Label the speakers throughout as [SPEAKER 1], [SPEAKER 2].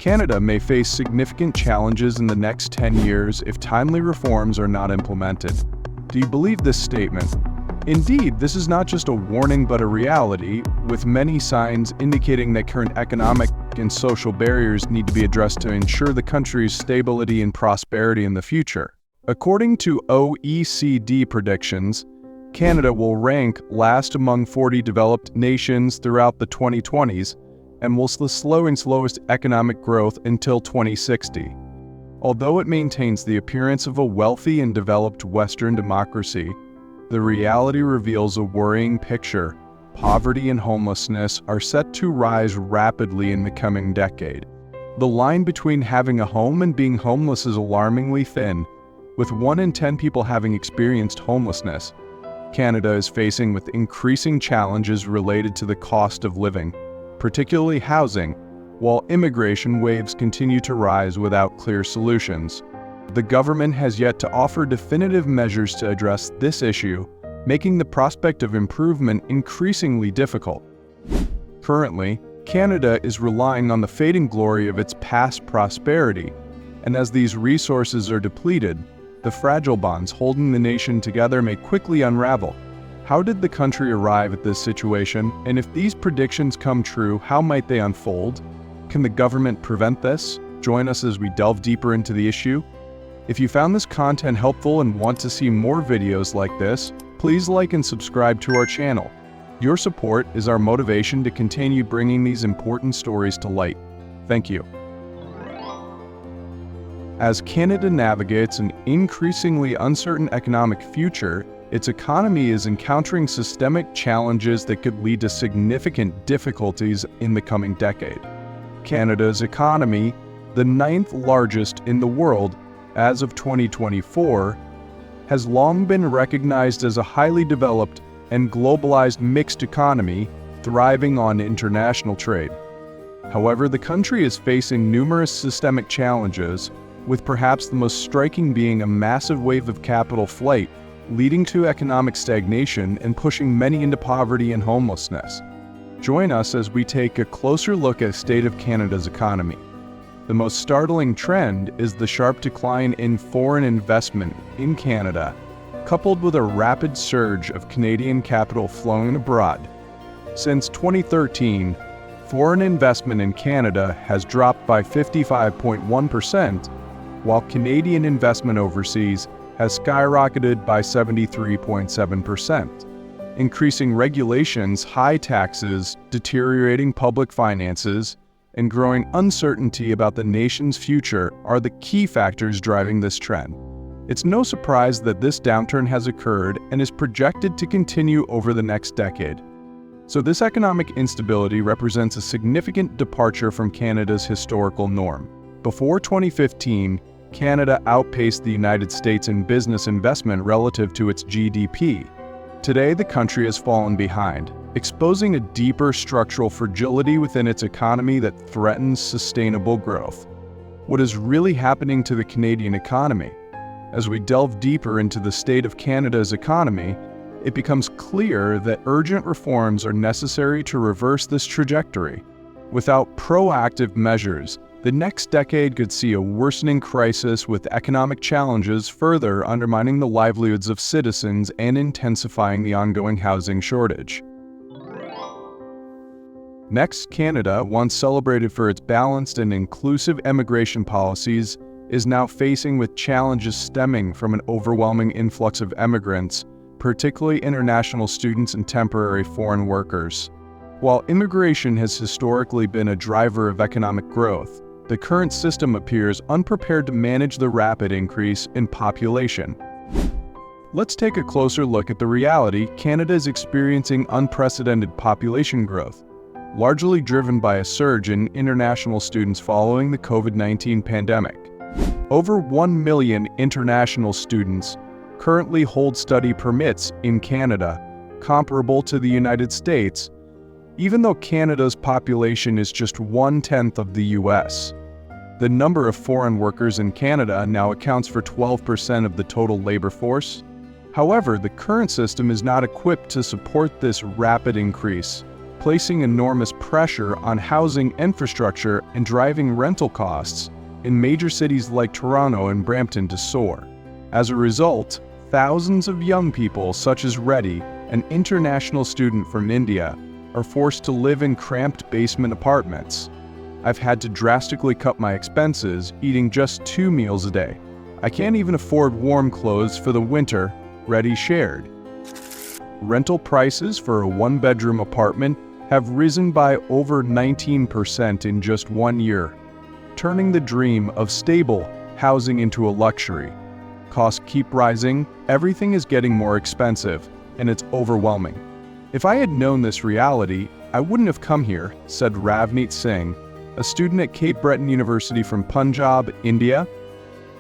[SPEAKER 1] Canada may face significant challenges in the next 10 years if timely reforms are not implemented. Do you believe this statement? Indeed, this is not just a warning but a reality, with many signs indicating that current economic and social barriers need to be addressed to ensure the country's stability and prosperity in the future. According to OECD predictions, Canada will rank last among 40 developed nations throughout the 2020s and will the slowest economic growth until 2060. Although it maintains the appearance of a wealthy and developed Western democracy, the reality reveals a worrying picture. Poverty and homelessness are set to rise rapidly in the coming decade. The line between having a home and being homeless is alarmingly thin, with 1 in 10 people having experienced homelessness. Canada is facing with increasing challenges related to the cost of living, particularly housing, while immigration waves continue to rise without clear solutions. The government has yet to offer definitive measures to address this issue, making the prospect of improvement increasingly difficult. Currently, Canada is relying on the fading glory of its past prosperity, and as these resources are depleted, the fragile bonds holding the nation together may quickly unravel. How did the country arrive at this situation, and if these predictions come true, how might they unfold? Can the government prevent this? Join us as we delve deeper into the issue. If you found this content helpful and want to see more videos like this, please like and subscribe to our channel. Your support is our motivation to continue bringing these important stories to light. Thank you. As Canada navigates an increasingly uncertain economic future, its economy is encountering systemic challenges that could lead to significant difficulties in the coming decade. Canada's economy, the 9th largest in the world as of 2024, has long been recognized as a highly developed and globalized mixed economy thriving on international trade. However, the country is facing numerous systemic challenges, with perhaps the most striking being a massive wave of capital flight, leading to economic stagnation and pushing many into poverty and homelessness. Join us as we take a closer look at the state of Canada's economy. The most startling trend is the sharp decline in foreign investment in Canada, coupled with a rapid surge of Canadian capital flowing abroad. Since 2013, foreign investment in Canada has dropped by 55.1%, while Canadian investment overseas has skyrocketed by 73.7%. Increasing regulations, high taxes, deteriorating public finances, and growing uncertainty about the nation's future are the key factors driving this trend. It's no surprise that this downturn has occurred and is projected to continue over the next decade. So this economic instability represents a significant departure from Canada's historical norm. Before 2015, Canada outpaced the United States in business investment relative to its GDP. Today, the country has fallen behind, exposing a deeper structural fragility within its economy that threatens sustainable growth. What is really happening to the Canadian economy? As we delve deeper into the state of Canada's economy, it becomes clear that urgent reforms are necessary to reverse this trajectory. Without proactive measures, the next decade could see a worsening crisis, with economic challenges further undermining the livelihoods of citizens and intensifying the ongoing housing shortage. Next, Canada, once celebrated for its balanced and inclusive immigration policies, is now facing with challenges stemming from an overwhelming influx of immigrants, particularly international students and temporary foreign workers. While immigration has historically been a driver of economic growth, the current system appears unprepared to manage the rapid increase in population. Let's take a closer look at the reality. Canada is experiencing unprecedented population growth, largely driven by a surge in international students following the COVID-19 pandemic. Over 1 million international students currently hold study permits in Canada, comparable to the United States, even though Canada's population is just 1/10 of the US. The number of foreign workers in Canada now accounts for 12% of the total labor force. However, the current system is not equipped to support this rapid increase. placing enormous pressure on housing infrastructure and driving rental costs in major cities like Toronto and Brampton to soar. As a result, thousands of young people such as Reddy, an international student from India, are forced to live in cramped basement apartments. I've had to drastically cut my expenses, eating just 2 meals a day. I can't even afford warm clothes for the winter, Reddy shared. Rental prices for a one-bedroom apartment have risen by over 19% in just 1 year, turning the dream of stable housing into a luxury. Costs keep rising, everything is getting more expensive, and it's overwhelming. If I had known this reality, I wouldn't have come here, said Ravneet Singh, a student at Cape Breton University from Punjab, India.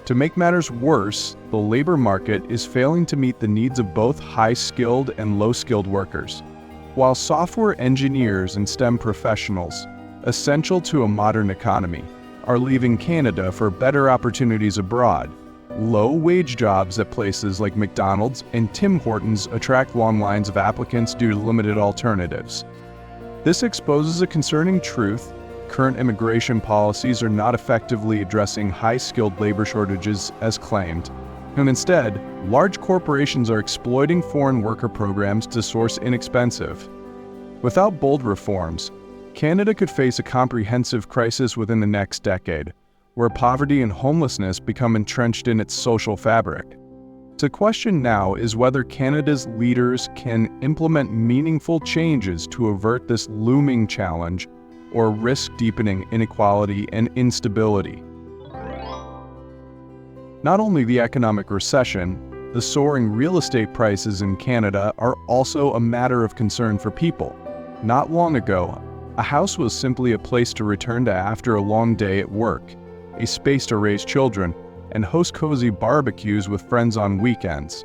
[SPEAKER 1] To make matters worse, the labor market is failing to meet the needs of both high-skilled and low-skilled workers. While software engineers and STEM professionals, essential to a modern economy, are leaving Canada for better opportunities abroad, low-wage jobs at places like McDonald's and Tim Hortons attract long lines of applicants due to limited alternatives. This exposes a concerning truth. Current immigration policies are not effectively addressing high-skilled labor shortages as claimed, and instead, large corporations are exploiting foreign worker programs to source inexpensive. Without bold reforms, Canada could face a comprehensive crisis within the next decade, where poverty and homelessness become entrenched in its social fabric. The question now is whether Canada's leaders can implement meaningful changes to avert this looming challenge or risk deepening inequality and instability. Not only the economic recession, the soaring real estate prices in Canada are also a matter of concern for people. Not long ago, a house was simply a place to return to after a long day at work, a space to raise children, and host cozy barbecues with friends on weekends.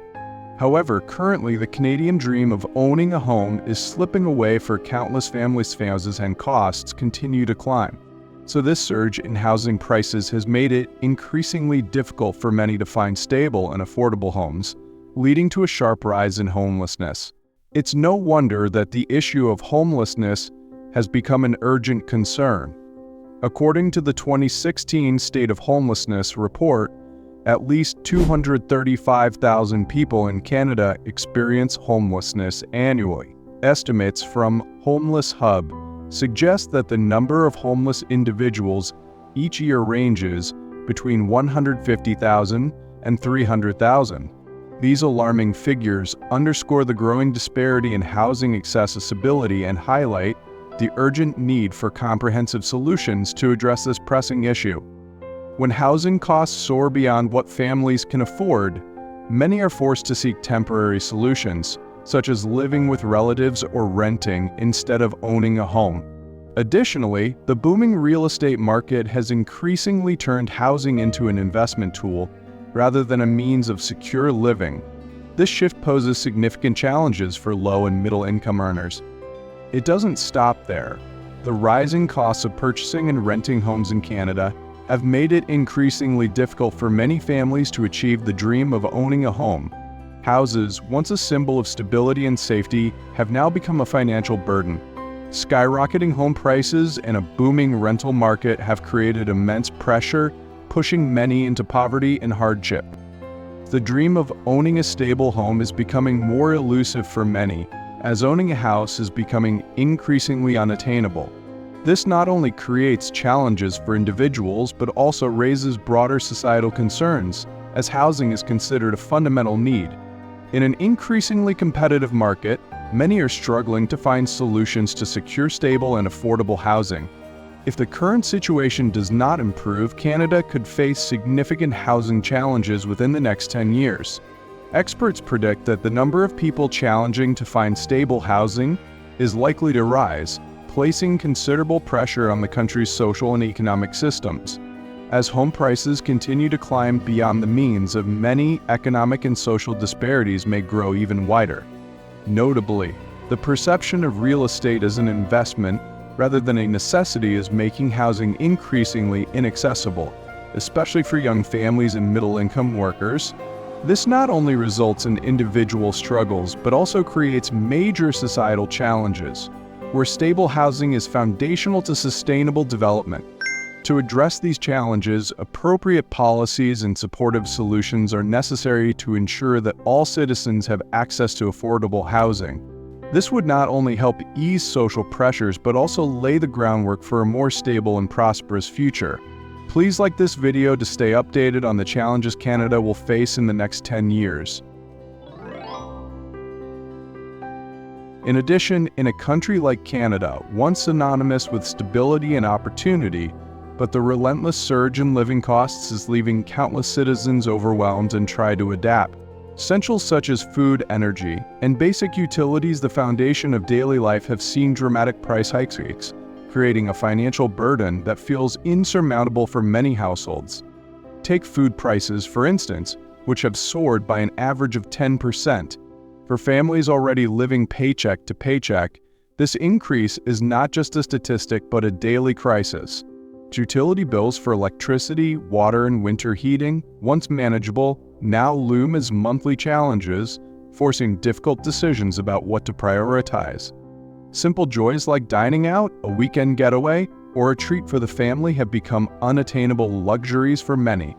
[SPEAKER 1] However, currently the Canadian dream of owning a home is slipping away for countless families' houses, and costs continue to climb. So this surge in housing prices has made it increasingly difficult for many to find stable and affordable homes, leading to a sharp rise in homelessness. It's no wonder that the issue of homelessness has become an urgent concern. According to the 2016 State of Homelessness report, at least 235,000 people in Canada experience homelessness annually. Estimates from Homeless Hub suggest that the number of homeless individuals each year ranges between 150,000 and 300,000. These alarming figures underscore the growing disparity in housing accessibility and highlight the urgent need for comprehensive solutions to address this pressing issue. When housing costs soar beyond what families can afford, many are forced to seek temporary solutions, such as living with relatives or renting instead of owning a home. Additionally, the booming real estate market has increasingly turned housing into an investment tool rather than a means of secure living. This shift poses significant challenges for low and middle-income earners. It doesn't stop there. The rising costs of purchasing and renting homes in Canada have made it increasingly difficult for many families to achieve the dream of owning a home. Houses, once a symbol of stability and safety, have now become a financial burden. Skyrocketing home prices and a booming rental market have created immense pressure, pushing many into poverty and hardship. The dream of owning a stable home is becoming more elusive for many, as owning a house is becoming increasingly unattainable. This not only creates challenges for individuals, but also raises broader societal concerns, as housing is considered a fundamental need. In an increasingly competitive market, many are struggling to find solutions to secure stable and affordable housing. If the current situation does not improve, Canada could face significant housing challenges within the next 10 years. Experts predict that the number of people challenging to find stable housing is likely to rise, placing considerable pressure on the country's social and economic systems. As home prices continue to climb beyond the means of many, economic and social disparities may grow even wider. Notably, the perception of real estate as an investment rather than a necessity is making housing increasingly inaccessible, especially for young families and middle-income workers. This not only results in individual struggles, but also creates major societal challenges. where stable housing is foundational to sustainable development. To address these challenges, appropriate policies and supportive solutions are necessary to ensure that all citizens have access to affordable housing. This would not only help ease social pressures, but also lay the groundwork for a more stable and prosperous future. Please like this video to stay updated on the challenges Canada will face in the next 10 years. In addition, in a country like Canada, once synonymous with stability and opportunity, but the relentless surge in living costs is leaving countless citizens overwhelmed and try to adapt. Essentials such as food, energy, and basic utilities, the foundation of daily life, have seen dramatic price hikes, creating a financial burden that feels insurmountable for many households. Take food prices, for instance, which have soared by an average of 10%. For families already living paycheck to paycheck, this increase is not just a statistic but a daily crisis. Utility bills for electricity, water, and winter heating, once manageable, now loom as monthly challenges, forcing difficult decisions about what to prioritize. Simple joys like dining out, a weekend getaway, or a treat for the family have become unattainable luxuries for many.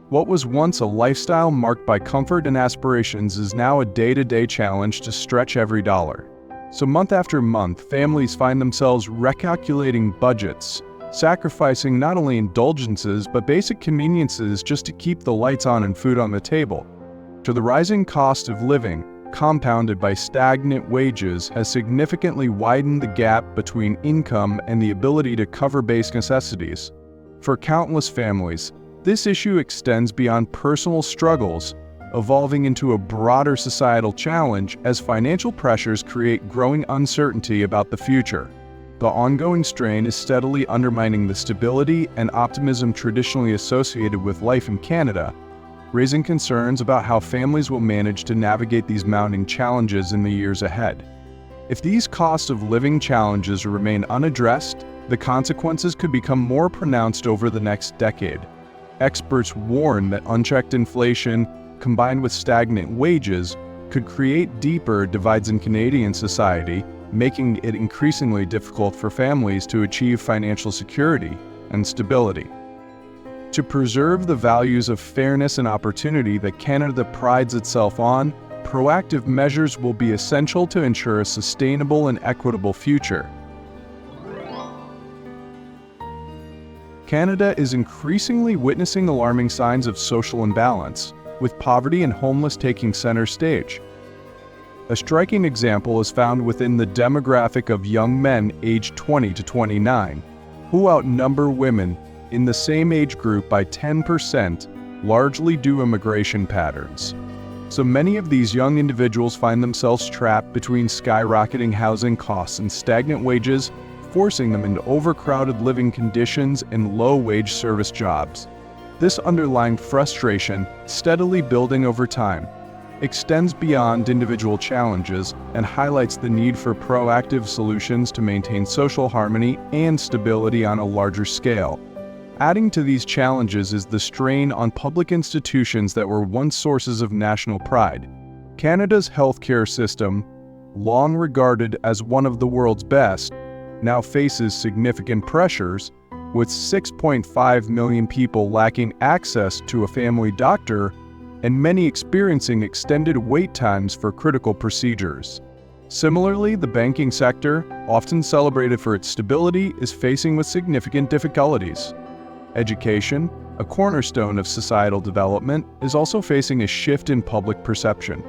[SPEAKER 1] What was once a lifestyle marked by comfort and aspirations is now a day-to-day challenge to stretch every dollar. So month after month, families find themselves recalculating budgets, sacrificing not only indulgences but basic conveniences just to keep the lights on and food on the table. To the rising cost of living, compounded by stagnant wages, has significantly widened the gap between income and the ability to cover basic necessities. For countless families, this issue extends beyond personal struggles, evolving into a broader societal challenge as financial pressures create growing uncertainty about the future. The ongoing strain is steadily undermining the stability and optimism traditionally associated with life in Canada, raising concerns about how families will manage to navigate these mounting challenges in the years ahead. If these cost of living challenges remain unaddressed, the consequences could become more pronounced over the next decade. Experts warn that unchecked inflation, combined with stagnant wages, could create deeper divides in Canadian society, making it increasingly difficult for families to achieve financial security and stability. To preserve the values of fairness and opportunity that Canada prides itself on, proactive measures will be essential to ensure a sustainable and equitable future. Canada is increasingly witnessing alarming signs of social imbalance, with poverty and homelessness taking center stage. A striking example is found within the demographic of young men aged 20 to 29, who outnumber women in the same age group by 10%, largely due to immigration patterns. So many of these young individuals find themselves trapped between skyrocketing housing costs and stagnant wages, forcing them into overcrowded living conditions and low-wage service jobs. This underlying frustration, steadily building over time, extends beyond individual challenges and highlights the need for proactive solutions to maintain social harmony and stability on a larger scale. Adding to these challenges is the strain on public institutions that were once sources of national pride. Canada's healthcare system, long regarded as one of the world's best, now faces significant pressures, with 6.5 million people lacking access to a family doctor and many experiencing extended wait times for critical procedures. Similarly, the banking sector, often celebrated for its stability, is facing with significant difficulties. Education, a cornerstone of societal development, is also facing a shift in public perception.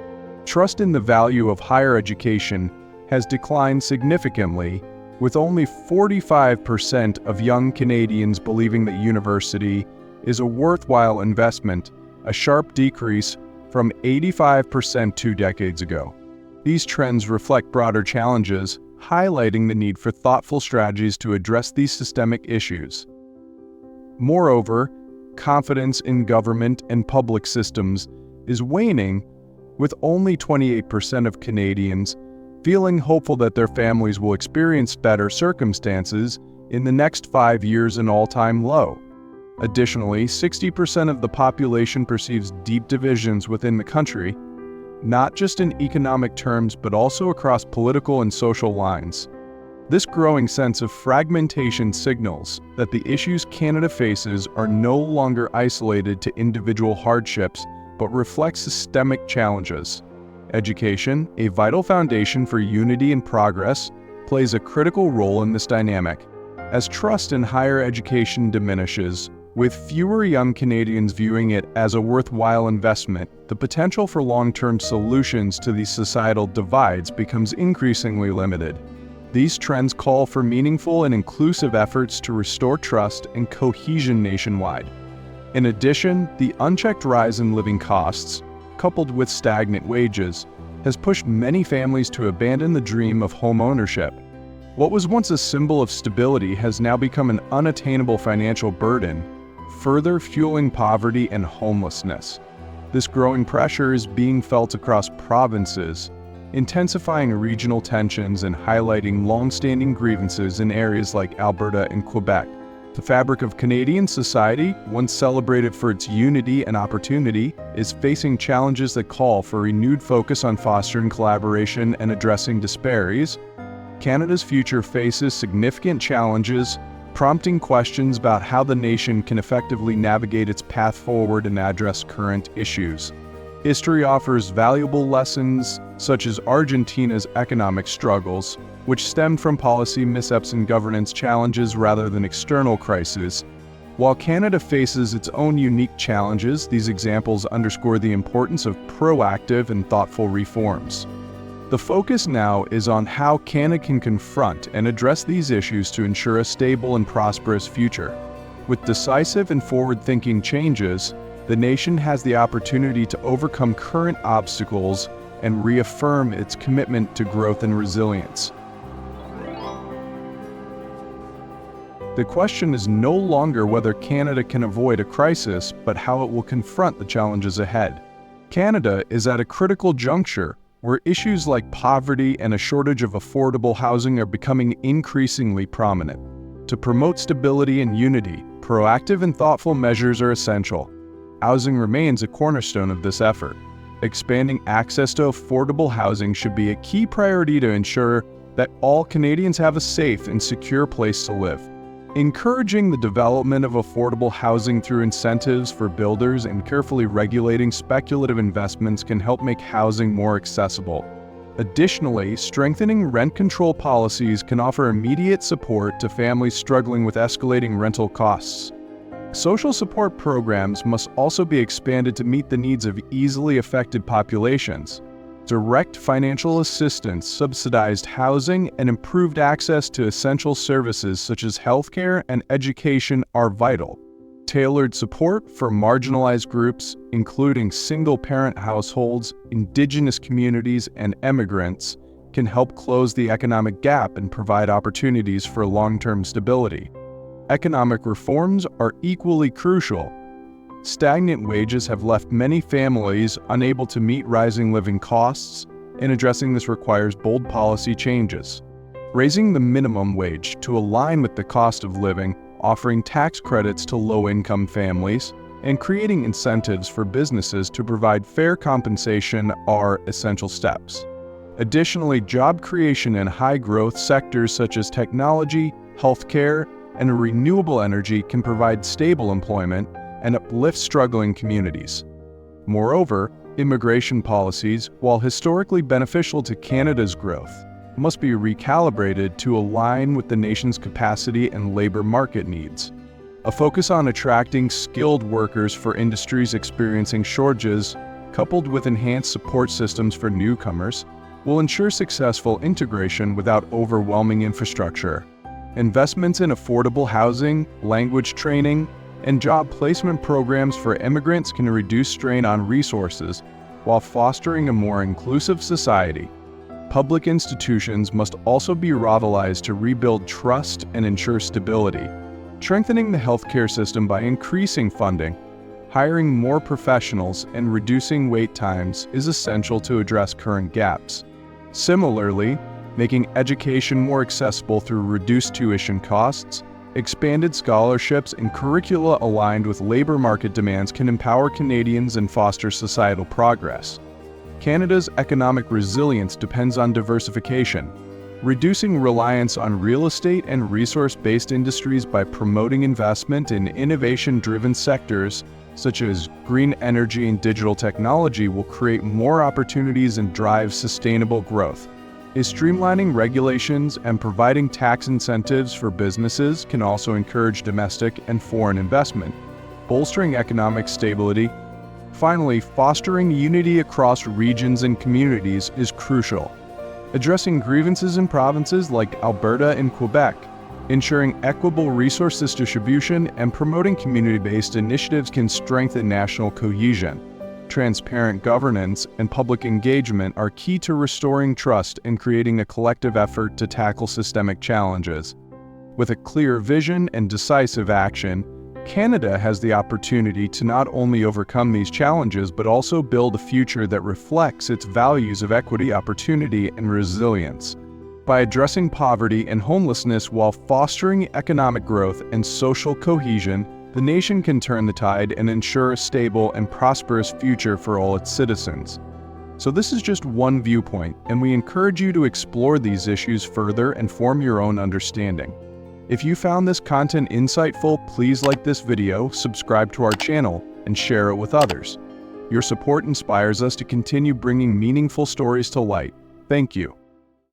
[SPEAKER 1] Trust in the value of higher education has declined significantly, with only 45% of young Canadians believing that university is a worthwhile investment, a sharp decrease from 85% 2 decades ago. These trends reflect broader challenges, highlighting the need for thoughtful strategies to address these systemic issues. Moreover, confidence in government and public systems is waning, with only 28% of Canadians feeling hopeful that their families will experience better circumstances in the next 5 years, an all-time low. Additionally, 60% of the population perceives deep divisions within the country, not just in economic terms but also across political and social lines. This growing sense of fragmentation signals that the issues Canada faces are no longer isolated to individual hardships, but reflect systemic challenges. Education, a vital foundation for unity and progress, plays a critical role in this dynamic. As trust in higher education diminishes, with fewer young Canadians viewing it as a worthwhile investment, the potential for long-term solutions to these societal divides becomes increasingly limited. These trends call for meaningful and inclusive efforts to restore trust and cohesion nationwide. In addition, the unchecked rise in living costs, coupled with stagnant wages, has pushed many families to abandon the dream of home ownership. What was once a symbol of stability has now become an unattainable financial burden, further fueling poverty and homelessness. This growing pressure is being felt across provinces, intensifying regional tensions and highlighting long-standing grievances in areas like Alberta and Quebec. The fabric of Canadian society, once celebrated for its unity and opportunity, is facing challenges that call for renewed focus on fostering collaboration and addressing disparities. Canada's future faces significant challenges, prompting questions about how the nation can effectively navigate its path forward and address current issues. History offers valuable lessons, such as Argentina's economic struggles, which stemmed from policy missteps and governance challenges rather than external crises. While Canada faces its own unique challenges, these examples underscore the importance of proactive and thoughtful reforms. The focus now is on how Canada can confront and address these issues to ensure a stable and prosperous future. With decisive and forward-thinking changes, the nation has the opportunity to overcome current obstacles and reaffirm its commitment to growth and resilience. The question is no longer whether Canada can avoid a crisis, but how it will confront the challenges ahead. Canada is at a critical juncture where issues like poverty and a shortage of affordable housing are becoming increasingly prominent. To promote stability and unity, proactive and thoughtful measures are essential. Housing remains a cornerstone of this effort. Expanding access to affordable housing should be a key priority to ensure that all Canadians have a safe and secure place to live. Encouraging the development of affordable housing through incentives for builders and carefully regulating speculative investments can help make housing more accessible. Additionally, strengthening rent control policies can offer immediate support to families struggling with escalating rental costs. Social support programs must also be expanded to meet the needs of easily affected populations. Direct financial assistance, subsidized housing, and improved access to essential services such as healthcare and education are vital. Tailored support for marginalized groups, including single-parent households, Indigenous communities, and immigrants, can help close the economic gap and provide opportunities for long-term stability. Economic reforms are equally crucial. Stagnant wages have left many families unable to meet rising living costs, and addressing this requires bold policy changes. Raising the minimum wage to align with the cost of living, offering tax credits to low-income families, and creating incentives for businesses to provide fair compensation are essential steps. Additionally, job creation in high-growth sectors such as technology, healthcare, and renewable energy can provide stable employment and uplift struggling communities. Moreover, immigration policies, while historically beneficial to Canada's growth, must be recalibrated to align with the nation's capacity and labor market needs. A focus on attracting skilled workers for industries experiencing shortages, coupled with enhanced support systems for newcomers, will ensure successful integration without overwhelming infrastructure. Investments in affordable housing, language training, and job placement programs for immigrants can reduce strain on resources while fostering a more inclusive society. Public institutions must also be revitalized to rebuild trust and ensure stability. Strengthening the healthcare system by increasing funding, hiring more professionals, and reducing wait times is essential to address current gaps. Similarly, making education more accessible through reduced tuition costs, expanded scholarships, and curricula aligned with labor market demands can empower Canadians and foster societal progress. Canada's economic resilience depends on diversification. reducing reliance on real estate and resource-based industries by promoting investment in innovation-driven sectors such as green energy and digital technology will create more opportunities and drive sustainable growth. Streamlining regulations and providing tax incentives for businesses can also encourage domestic and foreign investment, bolstering economic stability. Finally, fostering unity across regions and communities is crucial. Addressing grievances in provinces like Alberta and Quebec, ensuring equitable resources distribution, and promoting community-based initiatives can strengthen national cohesion. Transparent governance and public engagement are key to restoring trust and creating a collective effort to tackle systemic challenges. With a clear vision and decisive action, Canada has the opportunity to not only overcome these challenges but also build a future that reflects its values of equity, opportunity, and resilience. By addressing poverty and homelessness while fostering economic growth and social cohesion, the nation can turn the tide and ensure a stable and prosperous future for all its citizens. So this is just one viewpoint, and we encourage you to explore these issues further and form your own understanding. If you found this content insightful, please like this video, subscribe to our channel, and share it with others. Your support inspires us to continue bringing meaningful stories to light. Thank you.